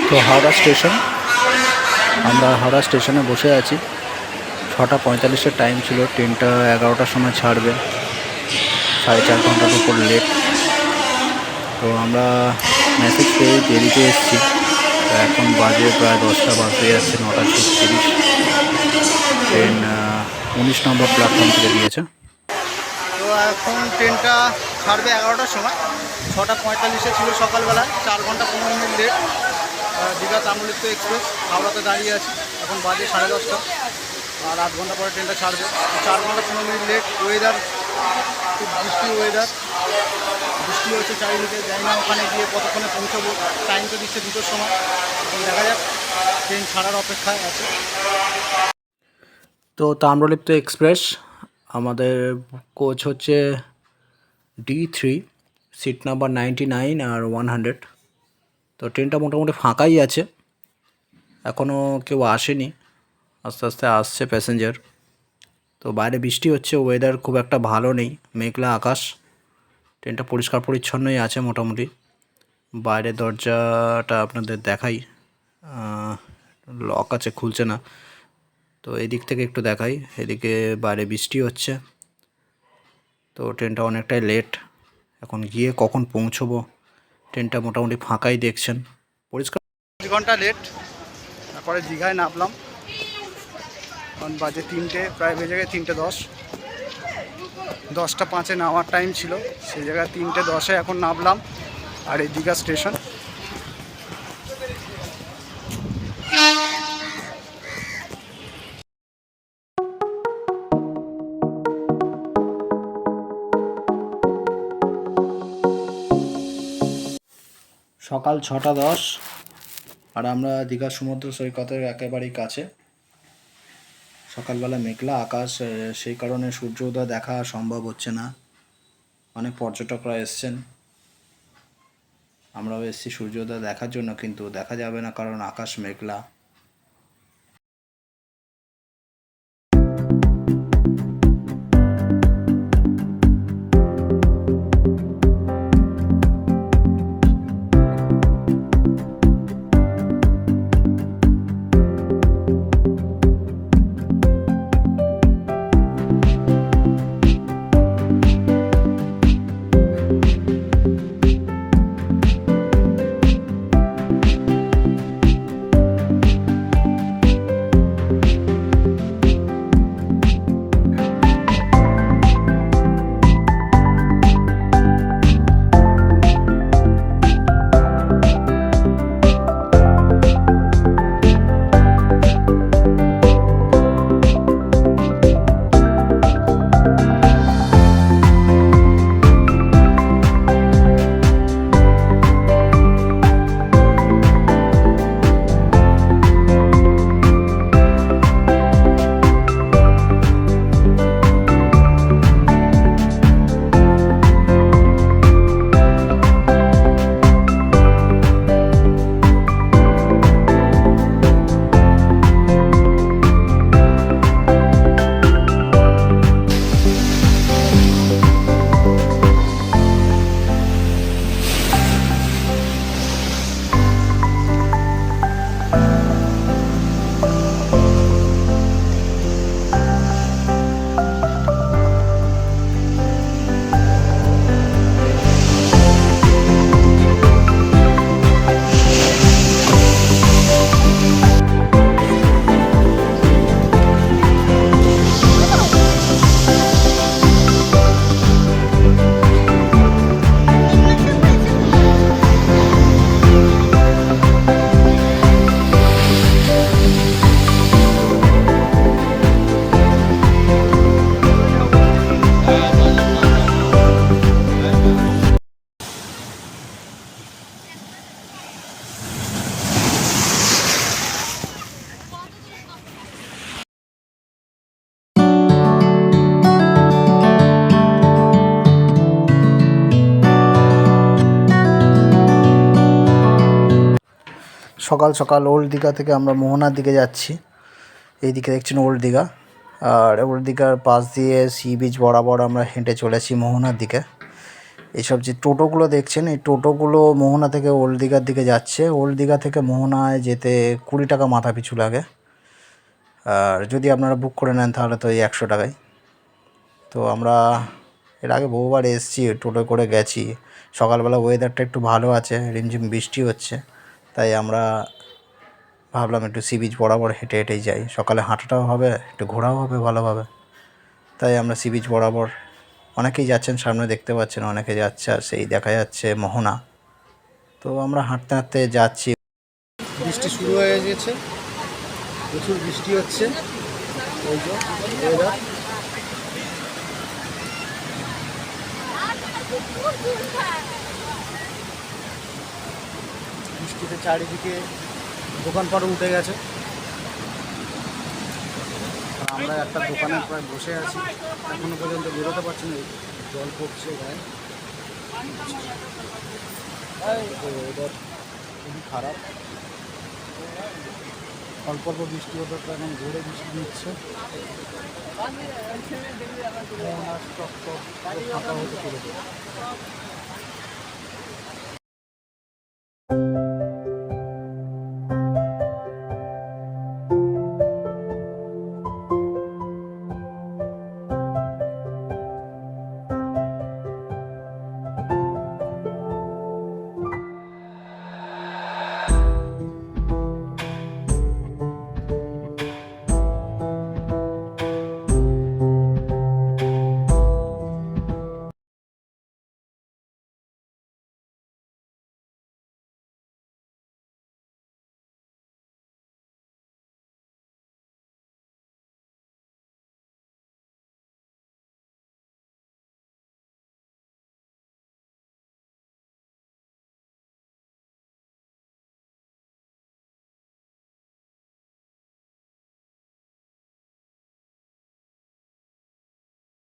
তো হাওড়া স্টেশন, আমরা হাওড়া স্টেশনে বসে আছি। 6:45-এর টাইম ছিল, ট্রেনটা 11টার সময় ছাড়বে, 4.5 ঘন্টার উপর লেট। তো আমরা মেসেজ পেয়ে দেরিতে এসেছি। তো এখন বাজে প্রায় 10টা বাজতে যাচ্ছে, 9:36। ট্রেন 19 নম্বর প্ল্যাটফর্ম থেকে দিয়েছে। তো এখন ট্রেনটা ছাড়বে 11টার সময়, 6:45-এ ছিল সকালবেলায়, 4 ঘন্টা 15 মিনিট লেট। দীঘা তাম্রলিপ্ত এক্সপ্রেস হাওড়াতে দাঁড়িয়ে আছে, এখন বাজে 10:30, আর 8 ঘন্টা পরে ট্রেনটা ছাড়বে। 4 ঘন্টা 15 মিনিট লেট। ওয়েদার খুব বৃষ্টি ওয়েদার, বৃষ্টি হচ্ছে চারিদিকে। যাই না ওখানে গিয়ে কতক্ষণে পৌঁছাবো, টাইম তো দিচ্ছে 2টোর সময়। এখন দেখা যাক, ট্রেন ছাড়ার অপেক্ষায় আছে। তো তাম্রলিপ্ত এক্সপ্রেস, আমাদের কোচ হচ্ছে D3, সিট নাম্বার 99 আর 100। তো ট্রেনটা মোটামুটি ফাঁকাই আছে, এখনও কেউ আসেনি, আস্তে আস্তে আসছে প্যাসেঞ্জার। তো বাইরে বৃষ্টি হচ্ছে, ওয়েদার খুব একটা ভালো নেই, মেঘলা আকাশ। ট্রেনটা পরিষ্কার পরিচ্ছন্নই আছে মোটামুটি। বাইরের দরজাটা আপনাদের দেখাই, লক আছে, খুলছে না। তো এদিক থেকে একটু দেখাই, এদিকে বাইরে বৃষ্টি হচ্ছে। তো ট্রেনটা অনেকটাই লেট, এখন গিয়ে কখন পৌঁছবো। ট্রেনটা মোটামুটি ফাঁকাই দেখছেন, পরিষ্কার। 5 ঘন্টা লেট, তারপরে দীঘায় নামলাম। এখন বাজে 3টে, প্রায় বেজে গেছে 3টে 10। 10টা 5-এ নামার টাইম ছিল, সেই জায়গায় 3টে 10-এ এখন নামলাম। আর এই দীঘা স্টেশন। সকাল 6:10, আর আমরা দীঘা সমুদ্র সৈকতের একেবারেই কাছে। সকালবেলা মেঘলা আকাশ, সেই কারণে সূর্য উদয় দেখা সম্ভব হচ্ছে না। অনেক পর্যটকরা এসছেন, আমরাও এসেছি সূর্যোদয় দেখার জন্য, কিন্তু দেখা যাবে না কারণ আকাশ মেঘলা। সকাল সকাল ওল্ড দীঘা থেকে আমরা মোহনার দিকে যাচ্ছি। এইদিকে দেখছেন ওল্ড দীঘা, আর ওল্ড দীঘার পাশ দিয়ে সি বিচ বরাবর আমরা হেঁটে চলেছি মোহনার দিকে। এইসব যে টোটোগুলো দেখছেন, এই টোটোগুলো মোহনা থেকে ওল্ড দীঘার দিকে যাচ্ছে। ওল্ড দীঘা থেকে মোহনায় যেতে 20 টাকা মাথা পিছু লাগে, আর যদি আপনারা বুক করে নেন তাহলে তো এই 100 টাকায়। তো আমরা এর আগে বহুবার এসেছি, টোটো করে গেছি। সকালবেলা ওয়েদারটা একটু ভালো আছে, রিমঝিম বৃষ্টি হচ্ছে, তাই আমরা ভাবলাম একটু সি বিচ বরাবর হেঁটে হেঁটেই যাই। সকালে হাঁটাটাও হবে, একটু ঘোরাও হবে ভালোভাবে, তাই আমরা সি বিচ বরাবর। অনেকেই যাচ্ছেন, সামনে দেখতে পাচ্ছেন অনেকে যাচ্ছে, আর সেই দেখা যাচ্ছে মোহনা। তো আমরা হাঁটতে হাঁটতে যাচ্ছি। বৃষ্টি শুরু হয়ে গেছে, প্রচুর বৃষ্টি হচ্ছে। ওই যে weather। বৃষ্টিতে চারিদিকে দোকানপাট উঠে গেছে। আর আমরা একটা দোকানে প্রায় বসে আছি, এখনো পর্যন্ত বেরোতে পারছি না, জল পড়ছে গায়ে। তো ওয়েদার খুবই খারাপ, অল্প অল্প বৃষ্টি হতে এখন ঘুরে বৃষ্টি দিচ্ছে। ফাঁকা হতে চলেছে।